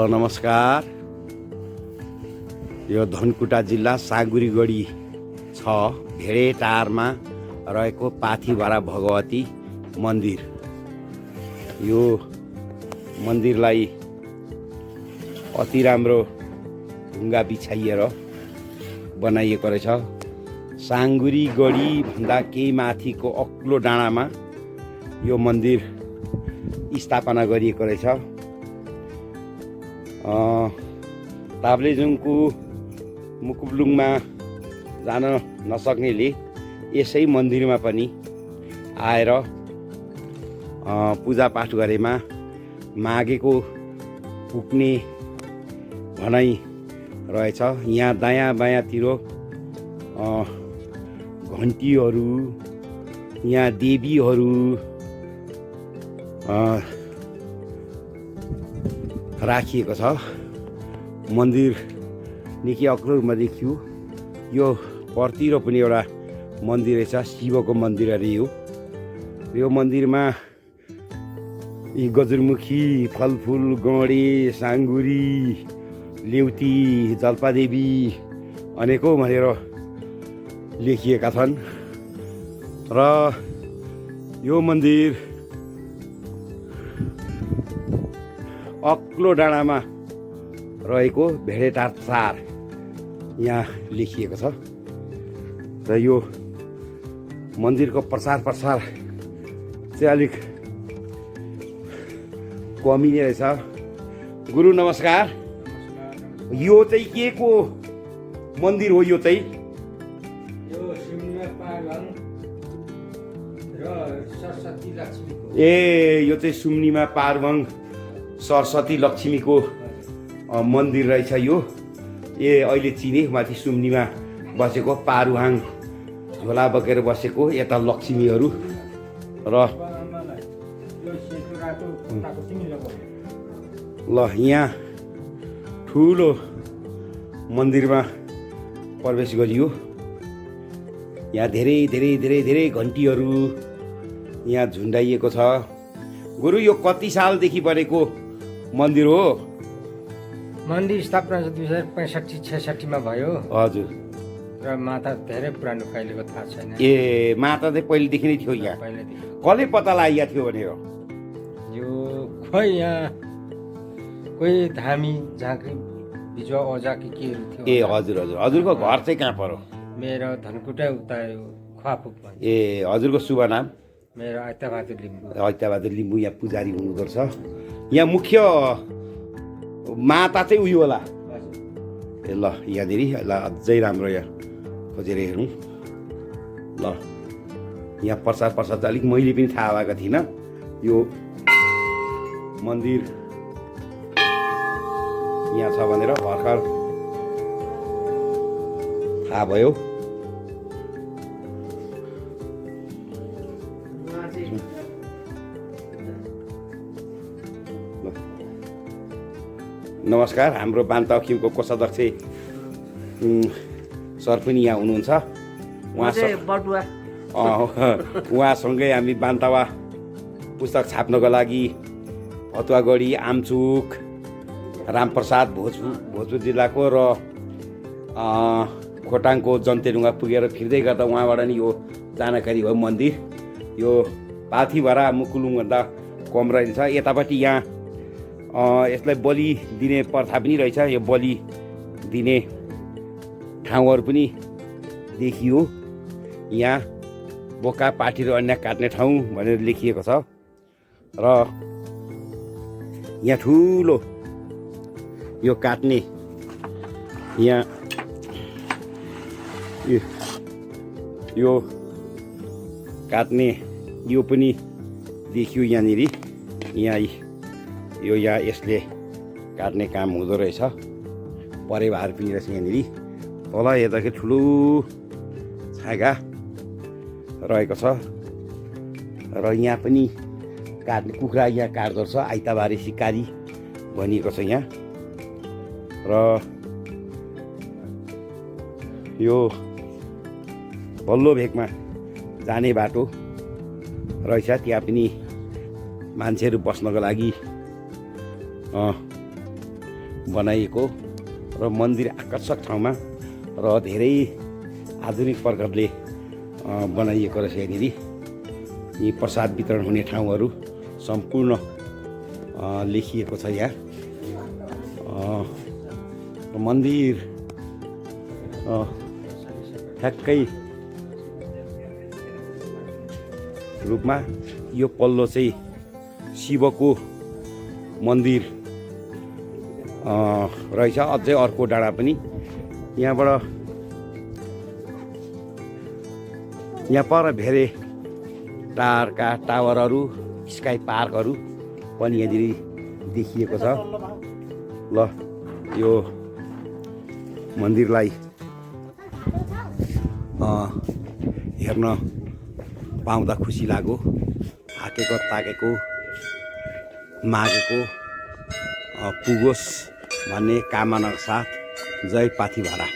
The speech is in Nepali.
हेलो नमस्कार। यो धनकुटा जिल्ला साँगुरीगढी 6 भेडेटारमा रहेको पाथिभरा भगवती मन्दिर। यो मन्दिरलाई अति राम्रो ढुङ्गा बिछाइएर बनाइएको रहेछ। साँगुरीगढी भन्दा केही माथिको अग्लो डाँडामा यो मन्दिर स्थापना गरिएको रहेछ। ताप्लेजुङको मुकुबलुङमा जान नसक्नेले यसै मन्दिरमा पनि आएर पूजापाठ गरेमा मागेको पुग्ने भनाइ रहेछ। यहाँ दायाँ बायाँतिर घन्टीहरू, यहाँ देवीहरू राखिएको छ। मन्दिर निकै अग्लो रूपमा देखियो। यो परतिर पनि एउटा मन्दिर रहेछ, शिवको मन्दिर अरे यो मन्दिरमा यी गजुरमुखी, फलफुल, गौँडे, साँगुरी, लेउती, जल्पादेवी अनेकौँ भनेर लेखिएका छन्। र यो मन्दिर अग्लो डाँडामा रहेको भेडेटार 4 यहाँ लेखिएको छ। र यो मन्दिरको प्रचार चाहिँ अलिक कमी नै रहेछ। गुरु नमस्कार। यो चाहिँ के को मन्दिर हो? यो चाहिँ यो चाहिँ सुम्निमा पारवङ सरस्वती लक्ष्मीको मन्दिर रहेछ। यो अहिले चिने माथि सुम्नीमा बसेको पारुहाङ झोला बोकेर बसेको यता लक्ष्मीहरू। र ल यहाँ ठुलो मन्दिरमा प्रवेश गरियो। यहाँ धेरै धेरै धेरै धेरै घन्टीहरू यहाँ झुन्डाइएको छ। गुरु यो कति सालदेखि बनेको मन्दिर हो? मन्दिर स्थापना 2065-66 मा भयो। हजुर। र माता धेरै पुरानो कहिलेको थाहा छैन। ए माता चाहिँ पहिलेदेखि नै थियो यहाँ? पहिलेदेखि। कसले पत्ता लागेको थियो भनेर? यो खोइ यहाँ कोही धामी झाँक्री बिजुवा ओझा के थियो। ए हजुर हजुर। हजुरको घर चाहिँ कहाँ पर्यो? मेरो धनकुटा उता ख्वाफुक भन्छ। ए हजुरको शुभ नाम? मेरो ऐताबहादुर लिम्बू। ऐताबहादुर लिम्बू यहाँ पुजारी हुनुहुँदो रहेछ। यहाँ मुख्य माता चाहिँ उयो होला। ए ल यहाँनिर ल अझै राम्रो यहाँ खोजेर हेरौँ। ल यहाँ प्रसाद चाहिँ अलिक मैले पनि थाहा भएको थिइनँ। यो मन्दिर यहाँ छ भनेर भर्खर थाहा भयो। नमस्कार। हाम्रो बान्ता अखिमको कोषाध्यक्ष सर पनि यहाँ हुनुहुन्छ। उहाँसँगै हामी बान्तावा पुस्तक छाप्नको लागि फतुवागढी, आमचुक, रामप्रसाद भोजपुर जिल्लाको र खोटाङको जन्तेढुङ्गा पुगेर फिर्दै गर्दा उहाँबाट नि यो जानकारी भयो। मन्दिर यो पाथिभरा मुकुलुङभन्दा कम रहेछ। यतापट्टि यहाँ यसलाई बलि दिने प्रथा पनि रहेछ। यो बलि दिने ठाउँहरू पनि देखियो। यहाँ बोका, पाठी र अन्य काट्ने ठाउँ भनेर लेखिएको छ। र यहाँ ठुलो यो काट्ने यहाँ यो काट्ने यो पनि देखियो यहाँनिर। यहाँ यसले काट्ने काम हुँदो रहेछ। परेवाहरू पनि रहेछ यहाँनिर। तल हेर्दाखेरि ठुलो छागा रहेको छ। र यहाँ पनि काट्ने कुखुरा यहाँ काट्दो रहेछ। आइताबारे सिकारी भनिएको छ यहाँ। र यो बल्लो भेगमा जाने बाटो रहेछ। त्यहाँ पनि मान्छेहरू बस्नको लागि बनाइएको र मन्दिर आकर्षक ठाउँमा र धेरै आधुनिक प्रकारले बनाइएको रहेछ। यहाँनिर यी प्रसाद वितरण हुने ठाउँहरू सम्पूर्ण लेखिएको छ यहाँ। मन्दिर ठ्याक्कै रूपमा यो पल्लो चाहिँ शिवको मन्दिर रहेछ। अझै अर्को डाँडा पनि यहाँबाट यहाँ पर धेरै टावरहरू स्काई पार्कहरू पनि यहाँनिर देखिएको छ। ल यो मन्दिरलाई हेर्न पाउँदा खुसी लाग्यो। थाकेको ताकेको मागेको पुगोस् भन्ने कामनाका साथ जय पाथिभरा।